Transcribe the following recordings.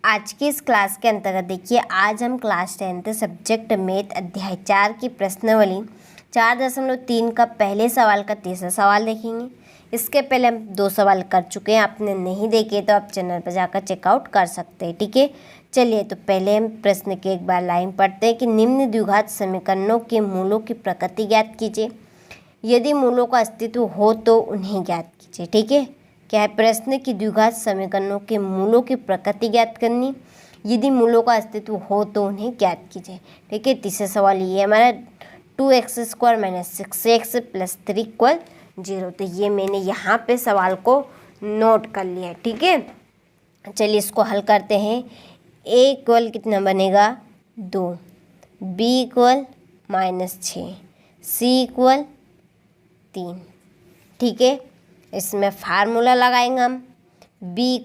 आज की इस क्लास के अंतर्गत देखिए, आज हम क्लास 10th सब्जेक्ट मैथ अध्याय 4 की प्रश्नावली 4.3 का पहले सवाल का तीसरा सवाल देखेंगे। इसके पहले हम 2 सवाल कर चुके हैं, आपने नहीं देखे तो आप चैनल पर जाकर चेकआउट कर सकते हैं। ठीक है, चलिए तो पहले हम प्रश्न के एक बार लाइन पढ़ते हैं कि निम्न द्विघात समीकरणों के मूलों की प्रकृति ज्ञात कीजिए। यदि मूलों का अस्तित्व हो तो उन्हें ज्ञात कीजिए। ठीक है, क्या है प्रश्न की द्विघात समीकरणों के मूलों की प्रकृति ज्ञात करनी, यदि मूलों का अस्तित्व हो तो उन्हें ज्ञात कीजिए। ठीक है, तीसरा सवाल ये हमारा 2x² - 6x + 3 = 0। तो ये मैंने यहाँ पे सवाल को नोट कर लिया है। ठीक है, चलिए इसको हल करते हैं। a कितना बनेगा 2, b -6, c 3। ठीक है, इसमें फार्मूला लगाएंगे हम d =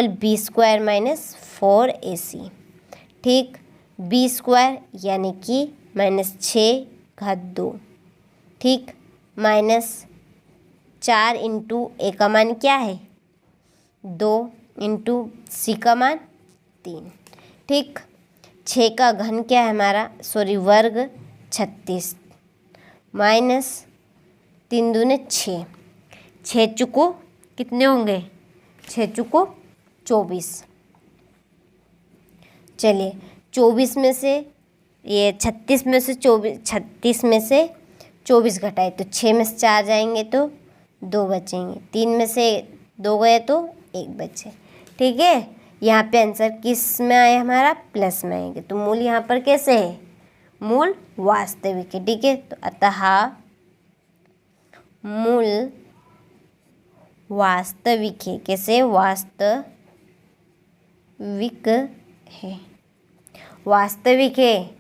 b² - 4ac। ठीक, b² यानी कि -6/2। ठीक, -4 × a का मान क्या है 2 × c का मान 3। ठीक, 6 का घन क्या है हमारा वर्ग 36 -3 दूने 6, 6 चुको कितने होंगे 6 चुको 24। चलिए 24 में से ये 36 में से 24 घटाए तो 6 में से 4 जाएंगे तो 2 बचेंगे, 3 में से 2 गए तो 1 बचे। ठीक है, यहाँ पे आंसर किस में आए हमारा प्लस में आएंगे। तो मूल यहाँ पर कैसे है, मूल वास्तविक है। ठीक है, तो अतः मूल वास्तविक है। कैसे वास्तविक है, वास्तविक है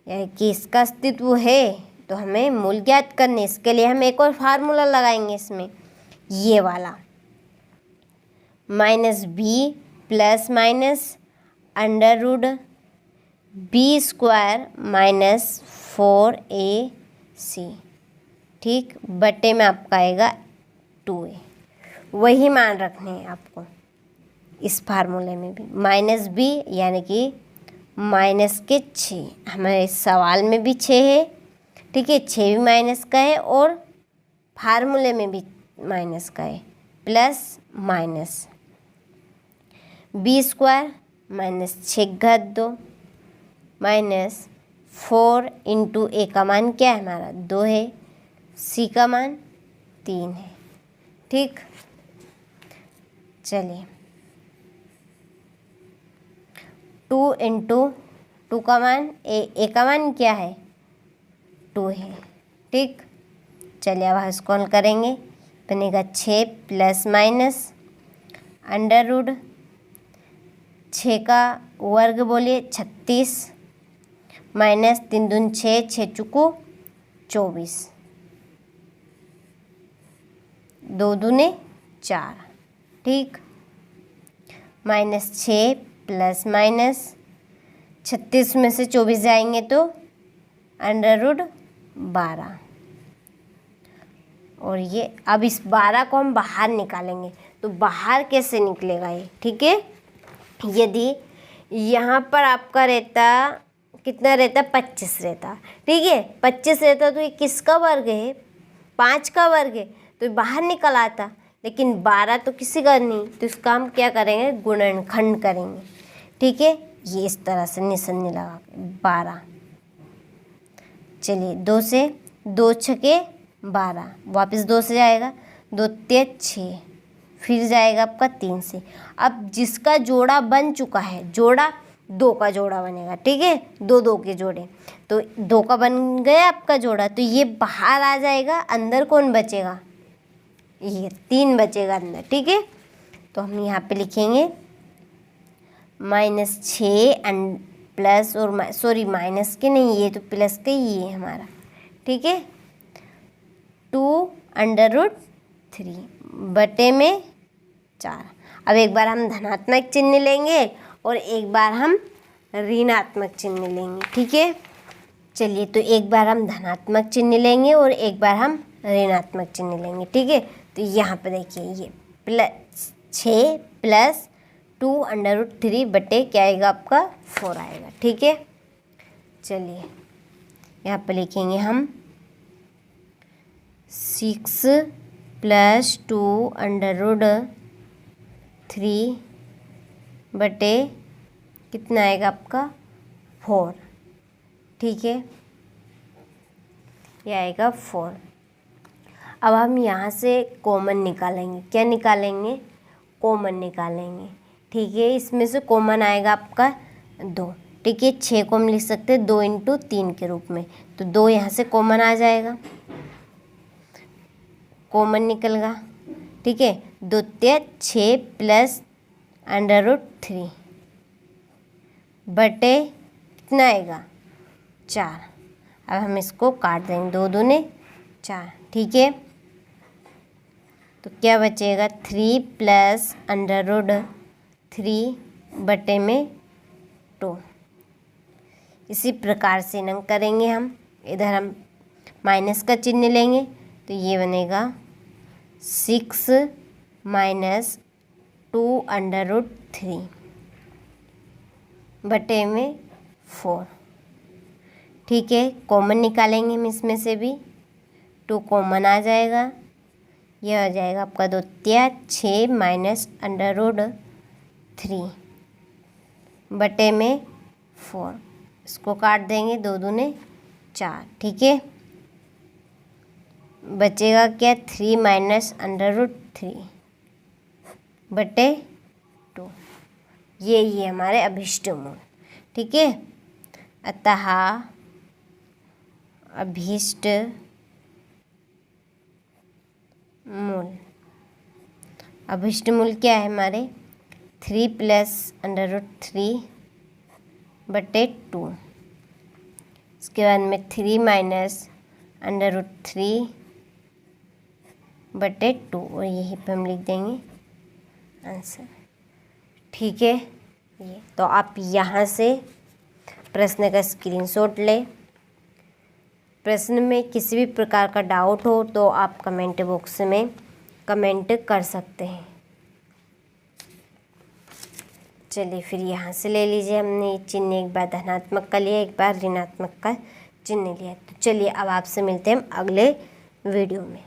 यानी कि इसका अस्तित्व है। तो हमें मूल ज्ञात करने, इसके लिए हम एक और फार्मूला लगाएंगे इसमें, ये वाला -b √b² - 4ac। ठीक, बटे में आपका आएगा 2a। वही मान रखने हैं आपको इस फार्मूले में भी। -b यानी कि -6, हमारे इस सवाल में भी 6 है। ठीक है, 6 भी माइनस का है और फार्मूले में भी माइनस का है, प्लस माइनस b² -6/2 -4 × a का मान क्या है हमारा 2 है, c का मान 3 है। ठीक, चलिए 2 × 2 का मान a का मान क्या है 2 है। ठीक, चलिए अब इसको हल करेंगे, बनेगा 6 ± √6 का वर्ग बोलिए 36 -3 दूनी 6, 6 चुको 24, 2 दूने 4। ठीक, -6 ± 36 में से 24 जाएंगे तो √12। और ये अब इस 12 को हम बाहर निकालेंगे, तो बाहर कैसे निकलेगा ये। ठीक है, यदि यहाँ पर आपका रहता कितना रहता 25 रहता। ठीक है, 25 रहता तो ये किसका वर्ग है 5 का वर्ग है, तो बाहर निकल आता। लेकिन 12 तो किसी का नहीं, तो इसका हम क्या करेंगे गुणनखंड करेंगे। ठीक है, ये इस तरह से निशानी लगा के 12। चलिए 2 से 2 छके 12, वापस 2 से जाएगा 2 × 6, फिर जाएगा आपका 3 से। अब जिसका जोड़ा बन चुका है, जोड़ा 2 का जोड़ा बनेगा। ठीक है, 2 2 के जोड़े, तो 2 का बन गया आपका जोड़ा, तो ये बाहर आ जाएगा, अंदर कौन बचेगा ये 3 बचेगा अंदर। ठीक है, तो हम यहाँ पे लिखेंगे -6 प्लस और माइनस के नहीं, ये तो प्लस के ही है हमारा। ठीक है, 2√3 बटे में 4। अब एक बार हम धनात्मक चिन्ह लेंगे और एक बार हम ऋणात्मक चिन्ह लेंगे। ठीक है, चलिए तो एक बार हम धनात्मक चिन्ह लेंगे और एक बार हम ऋणात्मक चिन्ह लेंगे। ठीक है, तो यहाँ पे देखिए ये 6 प्लस 2√3 बटे क्या आएगा आपका 4 आएगा। ठीक है, चलिए यहाँ पर लिखेंगे हम 6 प्लस 2√3 बटे कितना आएगा आपका 4। ठीक है, ये आएगा 4। अब हम यहाँ से कॉमन निकालेंगे। क्या निकालेंगे? कॉमन निकालेंगे। ठीक है, इसमें से कॉमन आएगा आपका 2। ठीक है, 6 को हम लिख सकते हैं 2 × 3 के रूप में, तो 2 यहाँ से कॉमन आ जाएगा, कॉमन निकल गया। ठीक है, 2 × 6 प्लस √3 बटे कितना आएगा 4। अब हम इसको काट देंगे, 2 दूने 4। ठीक है, तो क्या बचेगा 3 प्लस √3 बटे में 2। इसी प्रकार से नंग करेंगे हम। इधर हम माइनस का चिन्ह लेंगे तो ये बनेगा 6 माइनस 2√3 बटे में 4। ठीक है, कॉमन निकालेंगे हम इसमें से भी, 2 कॉमन आ जाएगा, यह हो जाएगा आपका 2 × 6 माइनस √3 बटे में 4। इसको काट देंगे, 2 दूने 4। ठीक है, बचेगा क्या 3 माइनस √3 बटे 2। ये हमारे अभिष्ट मूल। ठीक है, अतः अभिष्ट मूल क्या है हमारे 3 प्लस √3 बटे 2। इसके बाद में 3 माइनस √3 बटे 2, और यहीं पे हम लिख देंगे आंसर। ठीक है, ये तो आप यहाँ से प्रश्न का स्क्रीनशॉट लें। प्रश्न में किसी भी प्रकार का डाउट हो तो आप कमेंट बॉक्स में कमेंट कर सकते हैं। चलिए फिर यहाँ से ले लीजिए, हमने चिन्ह एक बार धनात्मक का लिया, एक बार ऋणात्मक का चिन्ह लिया। तो चलिए अब आपसे मिलते हैं हम अगले वीडियो में।